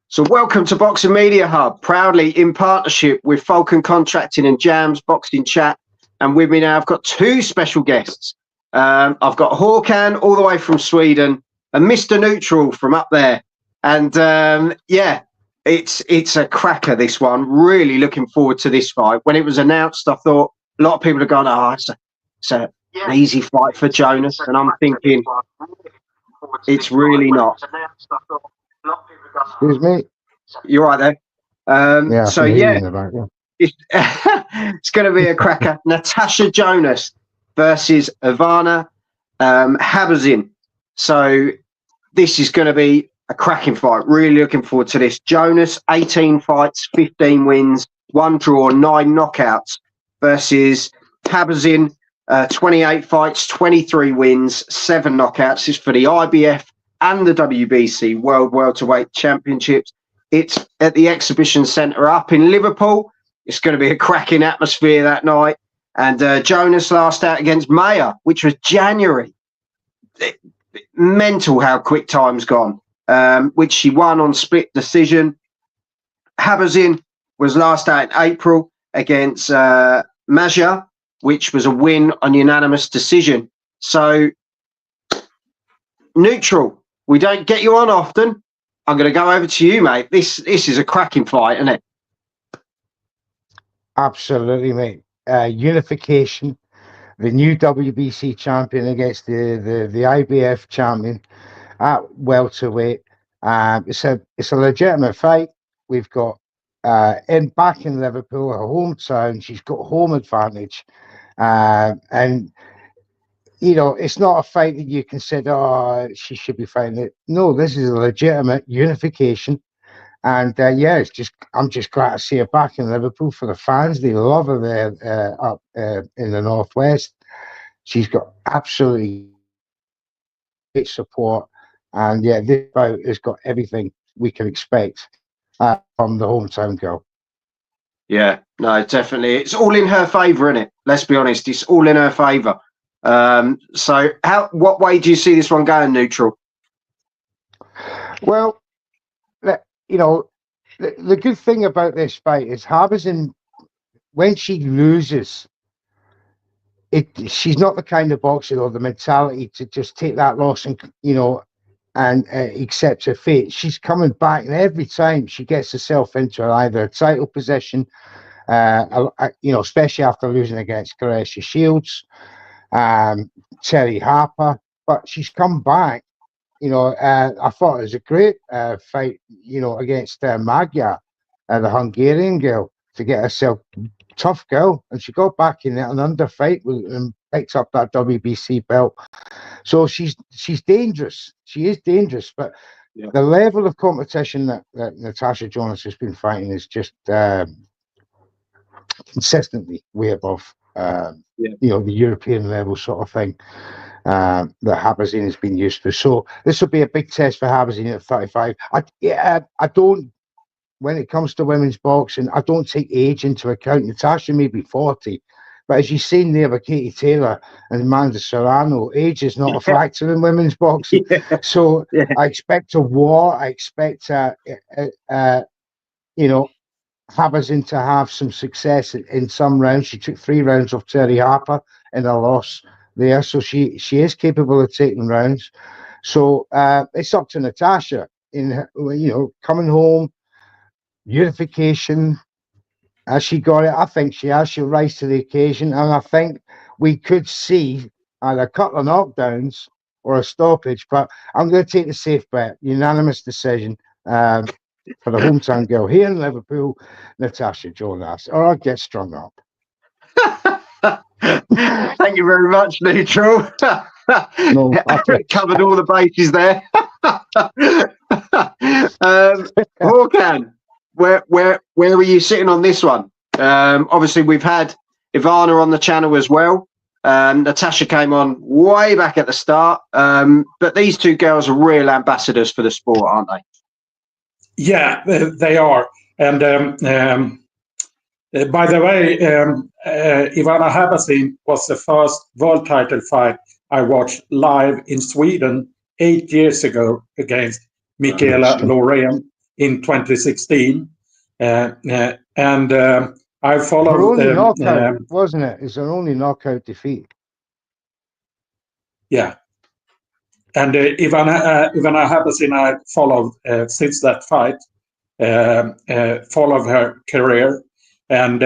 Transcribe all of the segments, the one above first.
So welcome to Boxing Media Hub, proudly in partnership with Falcon Contracting and Jams Boxing Chat. And with me now, I've got two special guests. I've got Håkan all the way from Sweden and Mr. Neutral from up there. And yeah, it's a cracker, this one. Really looking forward to this fight. When it was announced, I thought a lot of people are going, oh, it's an easy fight for Jonas. And I'm thinking, it's really not. Excuse me. You're right there. It's going to be a cracker. Natasha Jonas versus Ivana Habazin. So this is going to be a cracking fight. Really looking forward to this. Jonas, 18 fights, 15 wins, 1 draw, 9 knockouts versus Habazin, 28 fights, 23 wins, 7 knockouts. It's for the IBF and the WBC World Welterweight Championships. It's at the Exhibition Centre up in Liverpool. It's going to be a cracking atmosphere that night. And Jonas last out against Maya, which was January. Mental how quick time's gone, which she won on split decision. Habazin was last out in April against Maja, which was a win on unanimous decision. So, Neutral, we don't get you on often. I'm going to go over to you, mate. This is a cracking fight, isn't it? Absolutely, mate. Unification, the new WBC champion against the IBF champion at welterweight. It's a legitimate fight. We've got back in Liverpool, her hometown. She's got home advantage, and you know, it's not a fight that you can say, oh, she should be fighting it. No, this is a legitimate unification. And I'm just glad to see her back in Liverpool for the fans. They love her there up in the Northwest. She's got absolutely great support. And yeah, this bout has got everything we can expect from the hometown girl. Yeah, no, definitely. It's all in her favour, isn't it? Let's be honest. It's all in her favour. So what way do you see this one going, Neutral? Well, you know, the good thing about this fight is Habazin, when she loses, she's not the kind of boxer or the mentality to just take that loss and, you know, and accept her fate. She's coming back, and every time she gets herself into either a title position, you know, especially after losing against Claressa Shields, Terry Harper, but she's come back. You know, I thought it was a great fight, you know, against Magyar, the Hungarian girl, to get herself tough girl, and she got back in an under fight and picked up that WBC belt. So she's dangerous. She is dangerous, but the level of competition that Natasha Jonas has been fighting is just consistently way above, you know, the European level sort of thing that Habazin has been used to. So this will be a big test for Habazin at 35. I don't, when it comes to women's boxing, I don't take age into account. Natasha may be 40, but as you've seen there with Katie Taylor and Amanda Serrano, age is not a factor in women's boxing. So I expect a war. I expect, you know, Habazin to have some success in some rounds. She took 3 rounds off Terry Harper in a loss there, so she is capable of taking rounds. So it's up to Natasha in, you know, coming home, unification. Has she got it? I think she has. She'll rise to the occasion, and I think we could see either a couple of knockdowns or a stoppage. But I'm going to take the safe bet, unanimous decision for the hometown girl here in Liverpool, Natasha Jonas. Or I'll get strung up. Thank you very much, Neutral. No, covered all the bases there. Håkan, where are you sitting on this one? Obviously, we've had Ivana on the channel as well. Natasha came on way back at the start, but these two girls are real ambassadors for the sport, aren't they? Yeah, they are. And by the way, Ivana Habazin was the first world title fight I watched live in Sweden 8 years ago against Michaela Lorén. in 2016, and I Her followed. only knockout, wasn't it? It's her only knockout defeat. Yeah, and Ivana Habazin I followed since that fight, followed her career, and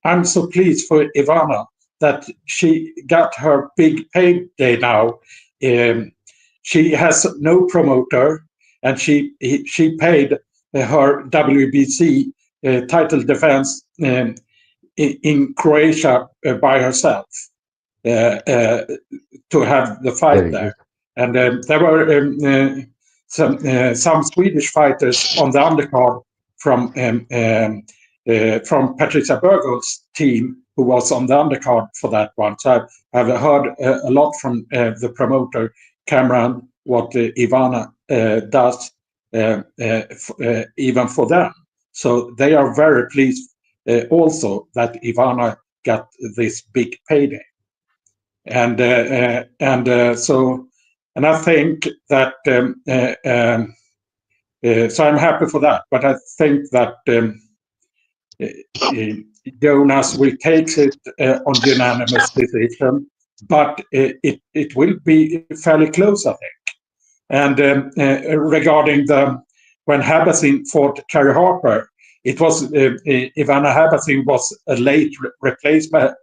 I'm so pleased for Ivana that she got her big payday now. She has no promoter, and she paid her WBC title defense in Croatia by herself to have the fight Very there. good. And there were some Swedish fighters on the undercard from Patricia Bergel's team, who was on the undercard for that one. So I've heard a lot from the promoter Cameron what Ivana does, even for them. So they are very pleased also that Ivana got this big payday, and I think that so I'm happy for that. But I think that Jonas will take it on unanimous decision, but it will be fairly close, I think. And regarding when Habazin fought Terry Harper, it was Ivana Habazin was a late replacement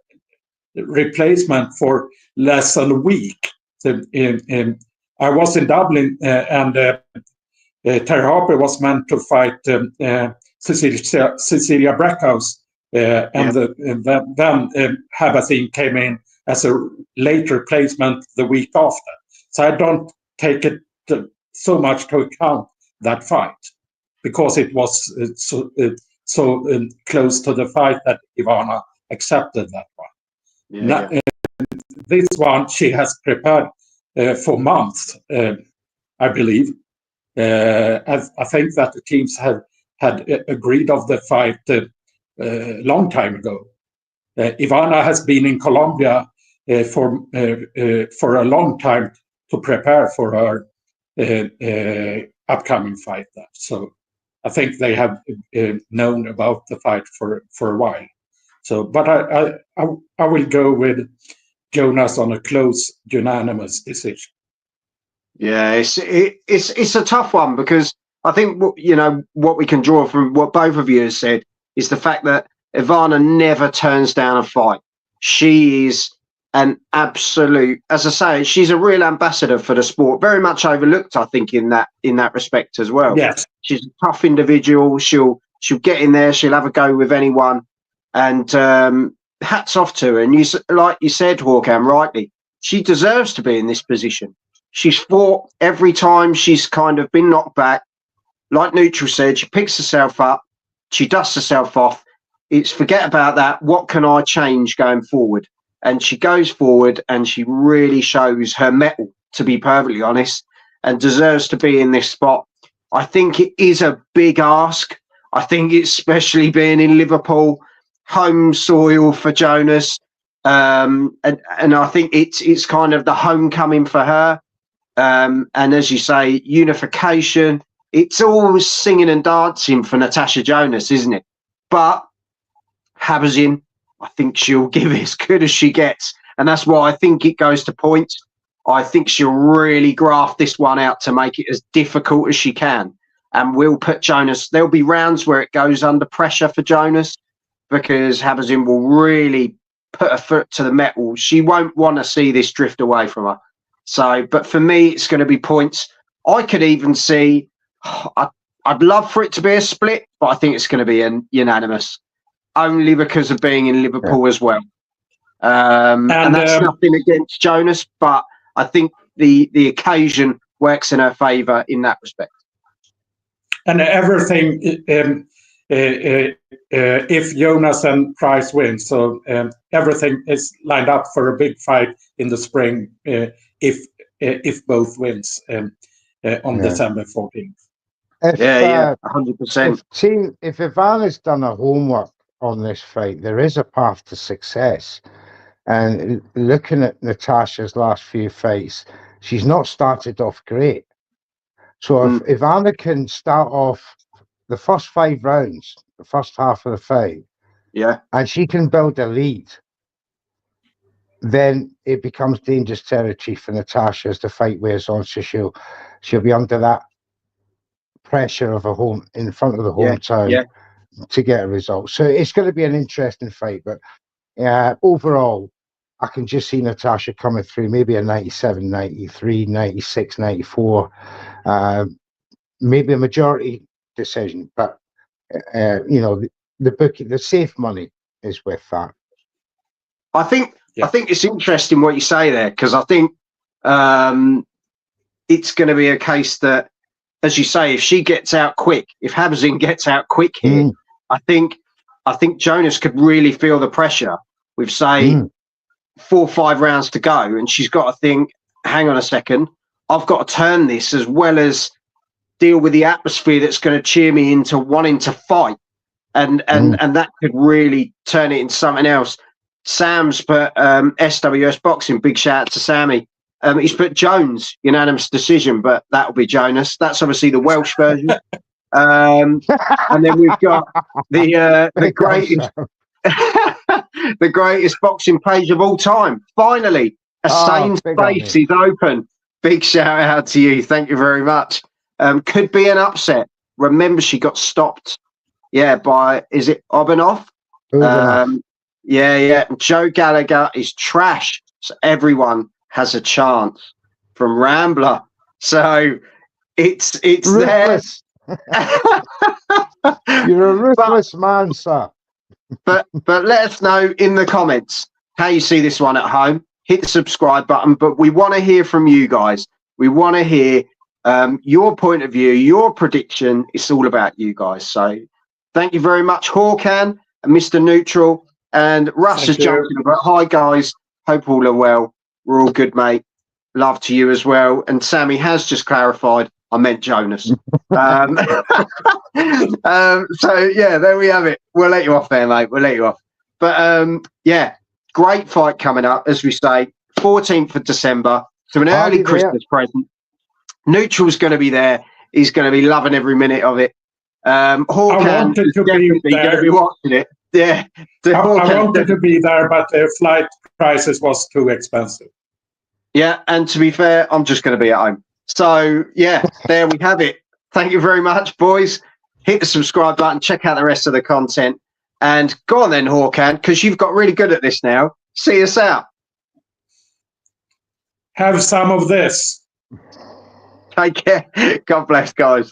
for less than a week. So, I was in Dublin, and Terry Harper was meant to fight Cecilia Brackhouse, and then Habazin came in as a late replacement the week after. So I don't take it so much to account that fight, because it was so close to the fight that Ivana accepted that one. This one she has prepared for months, I believe. I think that the teams had agreed of the fight a long time ago. Ivana has been in Colombia for a long time to prepare for her upcoming fight there. So I think they have known about the fight for a while. So, but I will go with Jonas on a close, unanimous decision. Yeah, it's a tough one, because I think what we can draw from what both of you have said is the fact that Ivana never turns down a fight. She is an absolute, as I say, she's a real ambassador for the sport. Very much overlooked, I think, in that respect as well. Yes, she's a tough individual. She'll get in there. She'll have a go with anyone, and hats off to her. And like you said, Håkan, rightly, she deserves to be in this position. She's fought every time she's kind of been knocked back. Like Neutral said, she picks herself up, she dusts herself off. It's forget about that. What can I change going forward? And she goes forward and she really shows her mettle, to be perfectly honest, and deserves to be in this spot. I think it is a big ask. I think, especially being in Liverpool, home soil for Jonas, and I think it's kind of the homecoming for her. And as you say, unification. It's all singing and dancing for Natasha Jonas, isn't it? But Habazin, I think she'll give it as good as she gets. And that's why I think it goes to points. I think she'll really graft this one out to make it as difficult as she can. And we'll put Jonas, there'll be rounds where it goes under pressure for Jonas, because Habazin will really put her foot to the metal. She won't want to see this drift away from her. So, but for me, it's going to be points. I could even see, I'd love for it to be a split, but I think it's going to be a unanimous, only because of being in Liverpool as well. And that's nothing against Jonas, but I think the occasion works in her favour in that respect. And everything, if Jonas and Price win, so everything is lined up for a big fight in the spring, if both wins on December 14th. If, 100%. If Ivana's done her homework on this fight, there is a path to success. And looking at Natasha's last few fights, she's not started off great. So if Ivana can start off the first 5 rounds, the first half of the fight, and she can build a lead, then it becomes dangerous territory for Natasha as the fight wears on. So she'll be under that pressure of in front of the hometown to get a result. So it's going to be an interesting fight. But overall, I can just see Natasha coming through, maybe a 97, 93, 96, 94, maybe a majority decision. But the safe money is with that. I think it's interesting what you say there, because I think it's going to be a case that, as you say, if she gets out quick, if Habazin gets out quick here, I think Jonas could really feel the pressure with, say, 4 or 5 rounds to go, and she's got to think, hang on a second, I've got to turn this as well as deal with the atmosphere that's going to cheer me into wanting to fight, and that could really turn it into something else. Sam's put SWS Boxing, big shout out to Sammy. He's put Jones, unanimous decision, but that'll be Jonas. That's obviously the Welsh version. And then we've got the greatest the greatest boxing page of all time. Finally, a sane space is open. Big shout out to you. Thank you very much. Could be an upset. Remember, she got stopped. By, is it Obanov? Joe Gallagher is trash. So everyone has a chance from Rambler. So it's ruthless. You're a ruthless man, sir. But let us know in the comments how you see this one at home. Hit the subscribe button. But we want to hear from you guys. We want to hear your point of view, your prediction. It's all about you guys. So thank you very much, Hawkan and Mr. Neutral. And Russ has jumped in. But hi, guys. Hope all are well. We're all good, mate. Love to you as well. And Sammy has just clarified, I meant Jonas. So, there we have it. We'll let you off there, mate. We'll let you off. But, great fight coming up, as we say, 14th of December. So an early Christmas present. Neutral's going to be there. He's going to be loving every minute of it. Hawkan is definitely going to be watching it. Yeah, I wanted to be there, but the flight prices was too expensive. Yeah, and to be fair, I'm just going to be at home. So, there we have it. Thank you very much, boys. Hit the subscribe button. Check out the rest of the content. And go on then, Hawkan, because you've got really good at this now. See us out. Have some of this. Take care. God bless, guys.